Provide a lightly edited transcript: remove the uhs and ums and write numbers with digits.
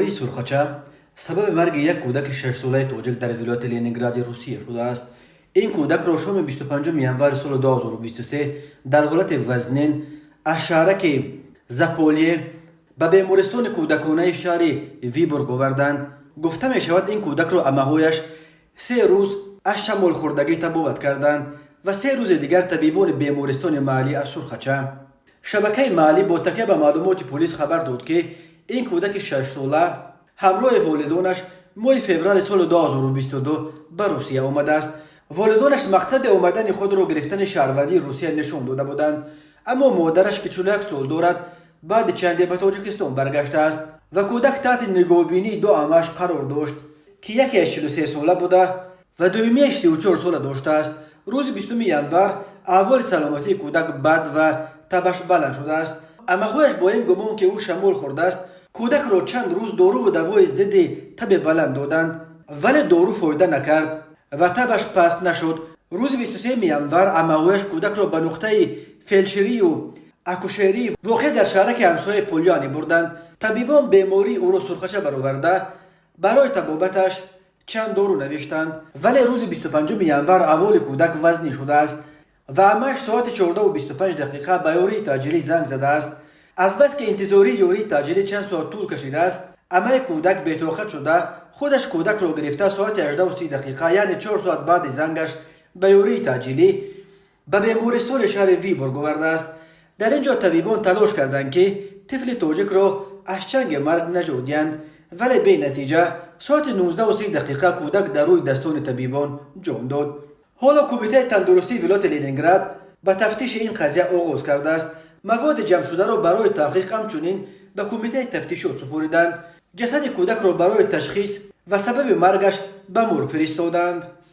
مهوری سرخچه سبب مرگ یک کودک 6 ساله تاجیک در ولایت لنینگراد روسیه شده است. این کودک را شام 25 ینور سال 2023 در حالت وزنین از شهرک زاپولیه به بیمارستان کودکانه شهر ویبورگ آوردند. گفته می شود این کودک را امه‌هایش 3 روز از شمال خوردگی تبوت کردند و 3 روز دیگر طبیبان بیمارستان محلی از سرخچه. شبکه محلی با تکیه به معلومات پلیس خبر داد که این کودک 6 ساله همراه والدانش ماه فوریه سال 2022 به روسیه آمده است. والدانش مقصد آمدن خود را گرفتن شهروندی روسیه نشان داده بودند، اما مادرش که 41 سال دارد بعد چندی به تاجیکستان برگشته است و کودک تحت نگهبانی دو عمه‌اش قرار داشت که یکی 43 ساله بوده و دومیش 34 ساله داشته است. روز 20 ینور احوال سلامتی کودک بد و تبش بلند شده است. امه‌هایش با این گمان که او شمال خورده است کودک را چند روز دارو و دوای ضد تب بلند دادند، ولی دارو فایده نکرد و تبش پست نشد. روز 23 ینور امه‌هایش کودک را به نقطه فلشری و اکوشری واقع در شهرک همسایه پولیانی بردند. طبیبان بیماری او را سرخچه برآورده برای طبابتش چند دارو نوشتند، ولی روز 25 ینور احوال کودک وزنی شده است و عمه‌اش ساعت 14:25 به یاری تاجیلی زنگ زده است. از بس که انتظاری یاری تاجیلی چند ساعت طول کشیده است، عمه کودک بی‌طاقت شده خودش کودک را گرفته ساعت 18:30 یعنی 4 ساعت بعد زنگش به یاری تاجیلی به بیمارستان شهر ویبورگ آورده است. در اینجا طبیبان تلاش کردند که طفل تاجیک را از چنگ مرگ نجادیند، ولی به نتیجه ساعت 19:30 کودک در روی دستان طبیبان جان داد. حالا کمیته تندرستی ولایت لنینگراد به تفتیش این قضیه آغاز کرده است. مواد جمع شده را برای تحقیق همچنین به کمیته تفتیشات سپردند. جسد کودک را برای تشخیص و سبب مرگش به مرگ فرستادند.